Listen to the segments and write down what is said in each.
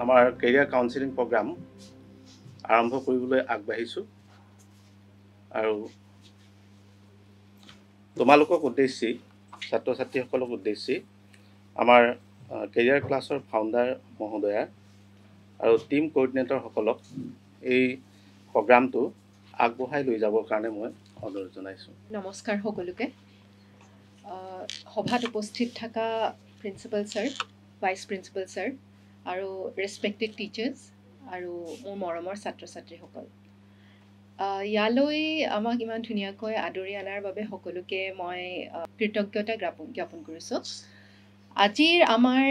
আমাৰ career counselling programme আৰম্ভ কৰিবলৈ আগবাঢ়িছোঁ আৰু তোমালোকক উদ্দেশ্যি ছাত্ৰ ছাত্ৰীসকলক উদ্দেশ্যি আমাৰ কেৰিয়াৰ ক্লাছৰ ফাউণ্ডাৰ মহোদয়া আৰু টিম কোঅৰ্ডিনেটৰসকলক এই প্ৰগ্ৰামটো আগবঢ়াই লৈ যাবৰ কাৰণে মই অনুৰোধ জনাইছোঁ। নমস্কাৰ সকলোকে। সভাত উপস্থিত থকা principal sir, vice principal sir আৰু ৰেছপেক্টেড টিচাৰ্ছ আৰু মোৰ মৰমৰ ছাত্ৰ ছাত্ৰীসকল, ইয়ালৈ আমাক ইমান ধুনীয়াকৈ আদৰি অনাৰ বাবে সকলোকে মই কৃতজ্ঞতা জ্ঞাপন কৰিছোঁ। আজিৰ আমাৰ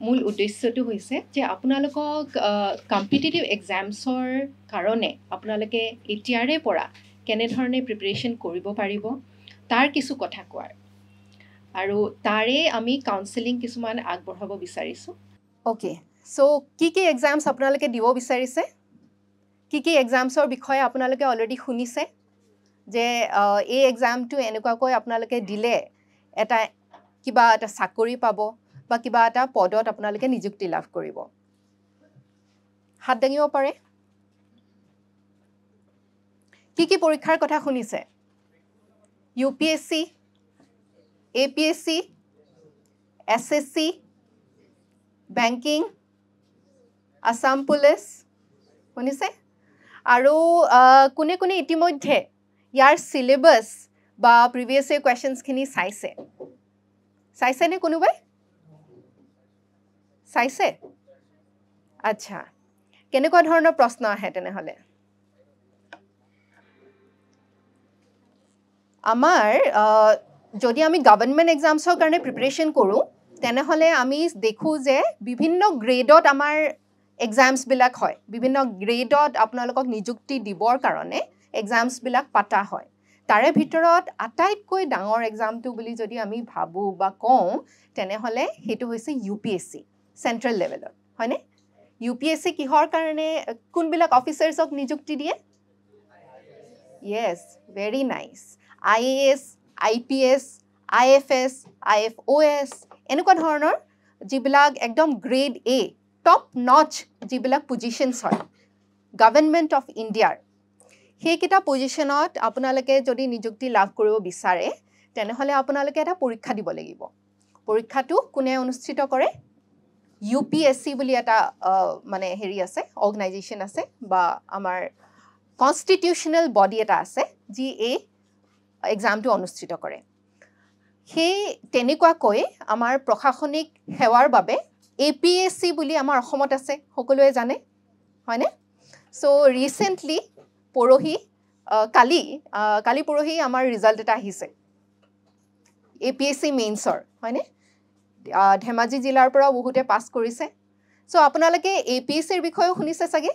মূল উদ্দেশ্যটো হৈছে যে আপোনালোকক কম্পিটিটিভ এক্সামছৰ কাৰণে আপোনালোকে এতিয়াৰে পৰা কেনেধৰণে প্ৰিপেৰেশ্যন কৰিব পাৰিব তাৰ কিছু কথা কোৱাৰ, আৰু তাৰে আমি কাউন্সেলিং কিছুমান আগবঢ়াব বিচাৰিছোঁ। অ'কে, চ' কি এক্সামছ আপোনালোকে দিব বিচাৰিছে, কি এক্সামছৰ বিষয়ে আপোনালোকে অলৰেডি শুনিছে যে এই এক্সামটো এনেকুৱাকৈ আপোনালোকে দিলে কিবা এটা চাকৰি পাব বা কিবা এটা পদত আপোনালোকে নিযুক্তি লাভ কৰিব। হাত দাঙিব পাৰে। কি পৰীক্ষাৰ কথা শুনিছে? UPSC, APSC, SSC, banking, Assam police শুনিছে? আৰু কোনে ইতিমধ্যে ইয়াৰ চিলেবাছ বা প্ৰিভিয়াছ ইয়েৰ কুৱেশ্যনছখিনি চাইছেনে কোনোবাই? চাইছে? আচ্ছা, কেনেকুৱা ধৰণৰ প্ৰশ্ন আহে তেনেহ'লে? আমাৰ যদি আমি গভৰ্ণমেণ্ট এক্সামছৰ কাৰণে প্ৰিপেৰেশ্যন কৰোঁ তেনেহ'লে আমি দেখোঁ যে বিভিন্ন গ্ৰেডত আমাৰ এক্সামছবিলাক হয়, বিভিন্ন গ্ৰেডত আপোনালোকক নিযুক্তি দিবৰ কাৰণে এক্সামছবিলাক পাতা হয়। তাৰে ভিতৰত আটাইতকৈ ডাঙৰ এক্সামটো বুলি যদি আমি ভাবোঁ বা কওঁ তেনেহ'লে সেইটো হৈছে UPSC, চেণ্ট্ৰেল লেভেলত, হয়নে? UPSC কিহৰ কাৰণে, কোনবিলাক অফিচাৰ্ছক নিযুক্তি দিয়ে? Yes, very nice. IAS, IPS, IFS, IFOS এনেকুৱা ধৰণৰ যিবিলাক একদম গ্ৰেড A, টপ নচ যিবিলাক পজিশ্যনছ হয় গভৰ্ণমেণ্ট অফ ইণ্ডিয়াৰ, সেইকেইটা পজিশ্যনত আপোনালোকে যদি নিযুক্তি লাভ কৰিব বিচাৰে তেনেহ'লে আপোনালোকে এটা পৰীক্ষা দিব লাগিব। পৰীক্ষাটো কোনে অনুষ্ঠিত কৰে? UPSC বুলি এটা মানে হেৰি আছে, অৰ্গেনাইজেশ্যন আছে বা আমাৰ কনষ্টিটিউশ্যনেল বডি এটা আছে যি এই এক্সামটো অনুষ্ঠিত কৰে। সেই তেনেকুৱাকৈ আমাৰ প্ৰশাসনিক সেৱাৰ বাবে APSC বুলি আমাৰ অসমত আছে, সকলোৱে জানে, হয়নে? চ' ৰিচেণ্টলি কালি পৰহি আমাৰ ৰিজাল্ট এটা আহিছে APSC মেইনছৰ, হয়নে? ধেমাজি জিলাৰ পৰা বহুতে পাছ কৰিছে। চ' আপোনালোকে APSCৰ বিষয়েও শুনিছে চাগে।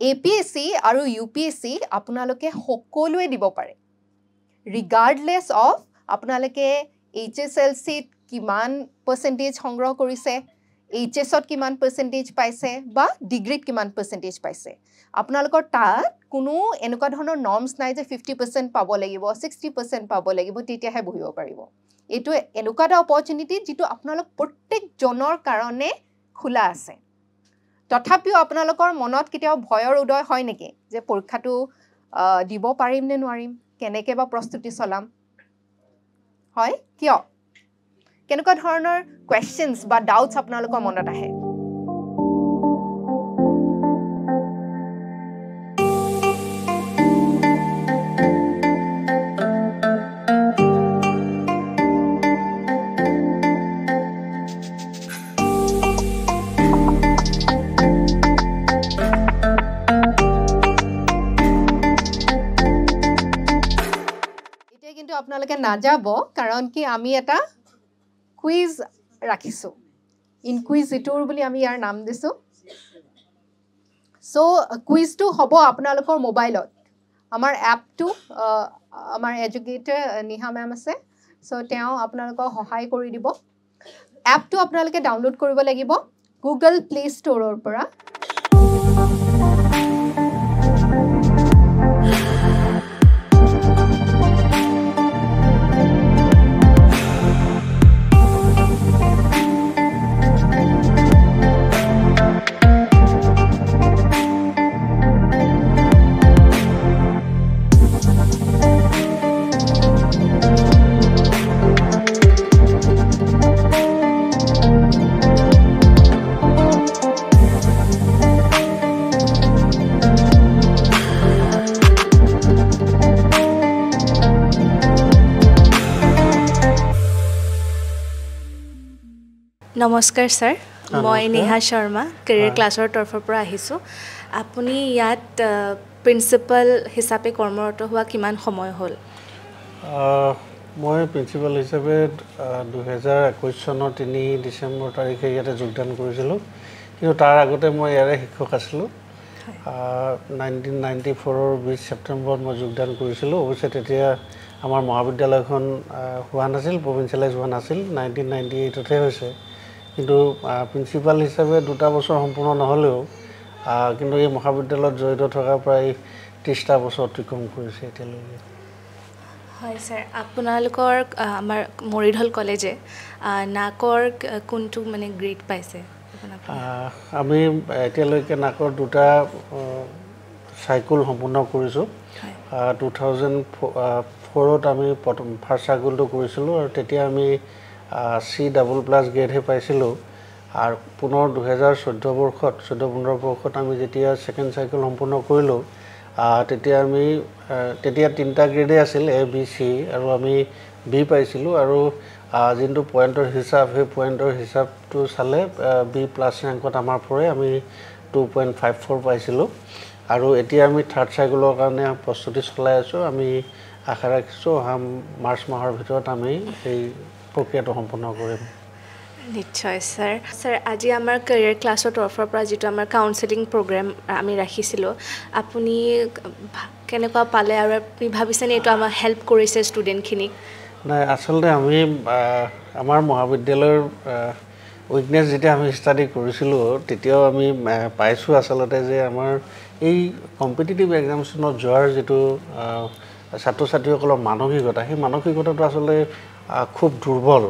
APSC আৰু UPSC আপোনালোকে সকলোৱে দিব পাৰে, ৰিগাৰ্ডলেছ অফ আপোনালোকে HSLCত কিমান পাৰ্চেণ্টেজ সংগ্ৰহ কৰিছে, HSত কিমান পাৰ্চেণ্টেজ পাইছে বা ডিগ্ৰীত কিমান পাৰ্চেণ্টেজ পাইছে। আপোনালোকৰ তাত কোনো এনেকুৱা ধৰণৰ নৰ্মছ নাই যে 50% পাব লাগিব, 60% পাব লাগিব তেতিয়াহে বহিব পাৰিব। এইটো এনেকুৱা এটা অপৰচুনিটি যিটো আপোনালোক প্ৰত্যেকজনৰ কাৰণে খোলা আছে। তথাপিও আপোনালোকৰ মনত কেতিয়াও ভয়ৰ উদয় হয় নেকি যে পৰীক্ষাটো দিব পাৰিম নে নোৱাৰিম, কেনেকৈ বা প্ৰস্তুতি চলাম? হয়, কিয়? কেনেকুৱা ধৰণৰ কুৱেশ্যনছ বা ডাউটছ আপোনালোকৰ মনত আহে? আপোনালোকে নাযাব, কাৰণ কি আমি এটা কুইজ ৰাখিছোঁ, ইনকুইজিটৰ বুলি আমি ইয়াৰ নাম দিছোঁ। চ' কুইজটো হ'ব আপোনালোকৰ মোবাইলত। আমাৰ এপটো আমাৰ এডুকেটৰ নিহা মেম আছে, চ' তেওঁ আপোনালোকক সহায় কৰি দিব। এপটো আপোনালোকে ডাউনলোড কৰিব লাগিব গুগল প্লে ষ্ট'ৰৰ পৰা। নমস্কাৰ ছাৰ মই নেহা শৰ্মা কেৰিয়াৰ ক্লাছৰ তৰফৰ পৰা আহিছোঁ আপুনি ইয়াত প্ৰিন্সিপাল হিচাপে কৰ্মৰত হোৱা কিমান সময় হ'ল মই প্ৰিন্সিপাল হিচাপে 2021 চনৰ 3 ডিচেম্বৰ তাৰিখে ইয়াতে যোগদান কৰিছিলোঁ কিন্তু তাৰ আগতে মই ইয়াৰে শিক্ষক আছিলোঁ 1994 20 ছেপ্টেম্বৰত মই যোগদান কৰিছিলোঁ অৱশ্যে তেতিয়া আমাৰ মহাবিদ্যালয়খন হোৱা নাছিল প্ৰভিন্সিয়েলাইজ হোৱা নাছিল 1998তে হৈছে কিন্তু প্ৰিন্সিপাল হিচাপে 2 বছৰ সম্পূৰ্ণ নহ'লেও কিন্তু এই মহাবিদ্যালয়ত জড়িত থকা প্ৰায় 30টা বছৰ অতিক্ৰম কৰিছে এতিয়ালৈকে হয় ছাৰ আপোনালোকৰ আমাৰ মৰিধল কলেজে নাকৰ কোনটো মানে গ্ৰেড পাইছে আমি এতিয়ালৈকে নাকৰ 2টা চাইকেল সম্পূৰ্ণ কৰিছোঁ 2004ত আমি ফাৰ্ষ্ট চাইকেলটো কৰিছিলোঁ আৰু তেতিয়া আমি C++ গ্ৰেডহে পাইছিলোঁ আৰু পুনৰ 2014 বৰ্ষত 14-15 বৰ্ষত আমি যেতিয়া ছেকেণ্ড চাইকেল সম্পূৰ্ণ কৰিলোঁ তেতিয়া আমি তেতিয়া 3টা গ্ৰেডে আছিল A B C আৰু আমি B পাইছিলোঁ আৰু যোনটো পইণ্টৰ হিচাপ সেই পইণ্টৰ হিচাপটো চালে B+ ৰেংকত আমাৰ পৰে আমি 2.54 পাইছিলোঁ আৰু এতিয়া আমি থাৰ্ড চাইকেলৰ কাৰণে প্ৰস্তুতি চলাই আছোঁ আমি আশা ৰাখিছোঁ মাৰ্চ মাহৰ ভিতৰত আমি এই প্ৰক্ৰিয়াটো সম্পূৰ্ণ কৰিম নিশ্চয় ছাৰ আজি আমাৰ কেৰিয়াৰ ক্লাছৰ তৰফৰ পৰা যিটো আমাৰ কাউন্সেলিং প্ৰগ্ৰেম আমি ৰাখিছিলোঁ আপুনি কেনেকুৱা পালে আৰু আপুনি ভাবিছেনে এইটো আমাক হেল্প কৰিছে ষ্টুডেণ্টখিনিক নাই আচলতে আমি আমাৰ মহাবিদ্যালয়ৰ উইকনেছ যেতিয়া আমি ষ্টাডি কৰিছিলোঁ তেতিয়াও আমি পাইছোঁ আচলতে যে আমাৰ এই কম্পিটিটিভ এক্সামিনেশ্যনত যোৱাৰ যিটো ছাত্ৰ ছাত্ৰীসকলৰ মানসিকতা সেই মানসিকতাটো আচলতে খুব দুৰ্বল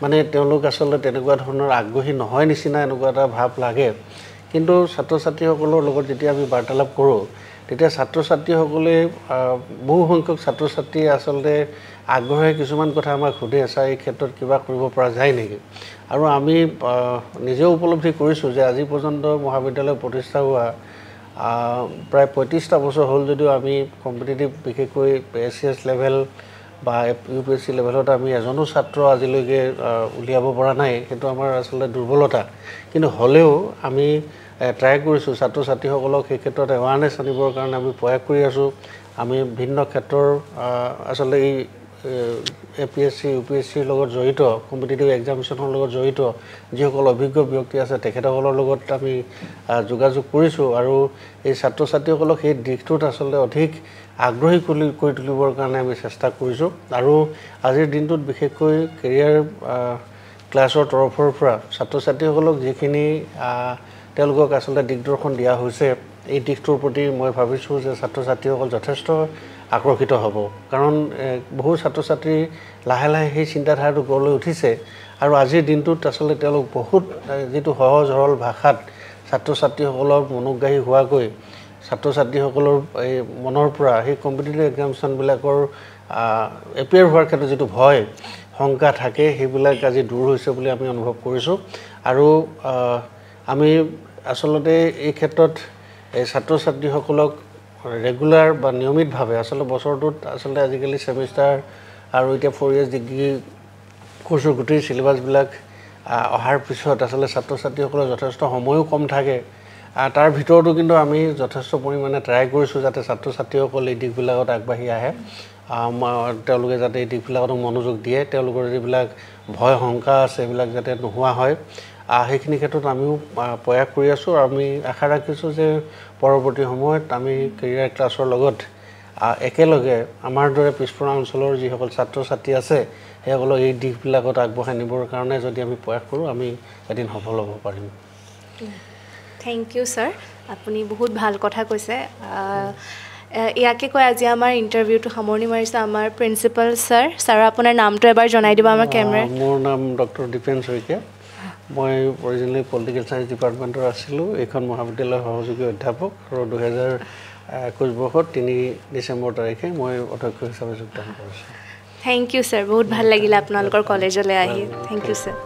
মানে তেওঁলোক আচলতে তেনেকুৱা ধৰণৰ আগ্ৰহী নহয় নিচিনা এনেকুৱা এটা ভাৱ লাগে কিন্তু ছাত্ৰ ছাত্ৰীসকলৰ লগত যেতিয়া আমি বাৰ্তালাপ কৰোঁ তেতিয়া ছাত্ৰ ছাত্ৰীসকলে বহু সংখ্যক ছাত্ৰ ছাত্ৰী আচলতে আগ্ৰহে কিছুমান কথা আমাক সুধি আছে এই ক্ষেত্ৰত কিবা কৰিব পৰা যায় নেকি আৰু আমি নিজেও উপলব্ধি কৰিছোঁ যে আজি পৰ্যন্ত মহাবিদ্যালয় প্ৰতিষ্ঠা হোৱা প্ৰায় 35টা বছৰ হ'ল যদিও আমি কম্পিটিটিভ বিশেষকৈ ACS লেভেল বা UPSC লেভেলত আমি এজনো ছাত্ৰ আজিলৈকে উলিয়াব পৰা নাই সেইটো আমাৰ আচলতে দুৰ্বলতা কিন্তু হ'লেও আমি ট্ৰাই কৰিছোঁ ছাত্ৰ ছাত্ৰীসকলক সেই ক্ষেত্ৰত এৱাৰনেছ আনিবৰ কাৰণে আমি প্ৰয়াস কৰি আছোঁ আমি ভিন্ন ক্ষেত্ৰৰ আচলতে এই APSC UPSCৰ লগত জড়িত কম্পিটিটিভ এক্সামিনেশ্যনৰ লগত জড়িত যিসকল অভিজ্ঞ ব্যক্তি আছে তেখেতসকলৰ লগত আমি যোগাযোগ কৰিছোঁ আৰু এই ছাত্ৰ ছাত্ৰীসকলক সেই দিশটোত আচলতে অধিক আগ্ৰহী কৰি তুলিবৰ কাৰণে আমি চেষ্টা কৰিছোঁ আৰু আজিৰ দিনটোত বিশেষকৈ কেৰিয়াৰ ক্লাছৰ তৰফৰ পৰা ছাত্ৰ ছাত্ৰীসকলক যিখিনি তেওঁলোকক আচলতে দিগদৰ্শন দিয়া হৈছে এই দিশটোৰ প্ৰতি মই ভাবিছোঁ যে ছাত্ৰ ছাত্ৰীসকল যথেষ্ট আকৰ্ষিত হ'ব কাৰণ বহু ছাত্ৰ ছাত্ৰী লাহে লাহে সেই চিন্তাধাৰাটো গঢ়লৈ উঠিছে আৰু আজিৰ দিনটোত আচলতে তেওঁলোক বহুত যিটো সহজ সৰল ভাষাত ছাত্ৰ ছাত্ৰীসকলৰ মনোগ্ৰাহী হোৱাকৈ ছাত্ৰ ছাত্ৰীসকলৰ এই মনৰ পৰা সেই কম্পিটিটিভ এক্সামিনেশ্যনবিলাকৰ এপিয়াৰ হোৱাৰ ক্ষেত্ৰত যিটো ভয় শংকা থাকে সেইবিলাক আজি দূৰ হৈছে বুলি আমি অনুভৱ কৰিছোঁ আৰু আমি আচলতে এই ক্ষেত্ৰত এই ছাত্ৰ ছাত্ৰীসকলক ৰেগুলাৰ বা নিয়মিতভাৱে আচলতে বছৰটোত আচলতে আজিকালি ছেমিষ্টাৰ আৰু এতিয়া 4 ইয়াৰ্ছ ডিগ্ৰী কোৰ্চৰ গোটেই চিলেবাছবিলাক অহাৰ পিছত আচলতে ছাত্ৰ ছাত্ৰীসকলৰ যথেষ্ট সময়ো কম থাকে তাৰ ভিতৰতো কিন্তু আমি যথেষ্ট পৰিমাণে ট্ৰাই কৰিছোঁ যাতে ছাত্ৰ ছাত্ৰীসকল এই দিশবিলাকত আগবাঢ়ি আহে তেওঁলোকে যাতে এই দিশবিলাকত মনোযোগ দিয়ে তেওঁলোকৰ যিবিলাক ভয় শংকা আছে এইবিলাক যাতে নোহোৱা হয় সেইখিনি ক্ষেত্ৰত আমিও প্ৰয়াস কৰি আছোঁ আৰু আমি আশা ৰাখিছোঁ যে পৰৱৰ্তী সময়ত আমি কেৰিয়াৰ ক্লাছৰ লগত একেলগে আমাৰ দৰে পিছপৰা অঞ্চলৰ যিসকল ছাত্ৰ ছাত্ৰী আছে সেইসকলক এই দিশবিলাকত আগবঢ়াই নিবৰ কাৰণে যদি আমি প্ৰয়াস কৰোঁ আমি এদিন সফল হ'ব পাৰিম থেংক ইউ ছাৰ আপুনি বহুত ভাল কথা কৈছে ইয়াকে কৈ আজি আমাৰ ইণ্টাৰভিউটো সামৰণি মাৰিছে আমাৰ প্ৰিন্সিপাল ছাৰ আপোনাৰ নামটো এবাৰ জনাই দিব আমাৰ কেমেৰা মোৰ নাম ডক্টৰ দীপেন শইকীয়া মই অৰিজিনেলি পলিটিকেল ছায়েন্স ডিপাৰ্টমেণ্টৰ আছিলোঁ এইখন মহাবিদ্যালয়ৰ সহযোগী অধ্যাপক আৰু 2021 বৰ্ষত 3 ডিচেম্বৰ তাৰিখে মই অধ্যক্ষ হিচাপে যোগদান কৰিছোঁ থেংক ইউ ছাৰ বহুত ভাল লাগিলে আপোনালোকৰ কলেজলৈ আহি থেংক ইউ ছাৰ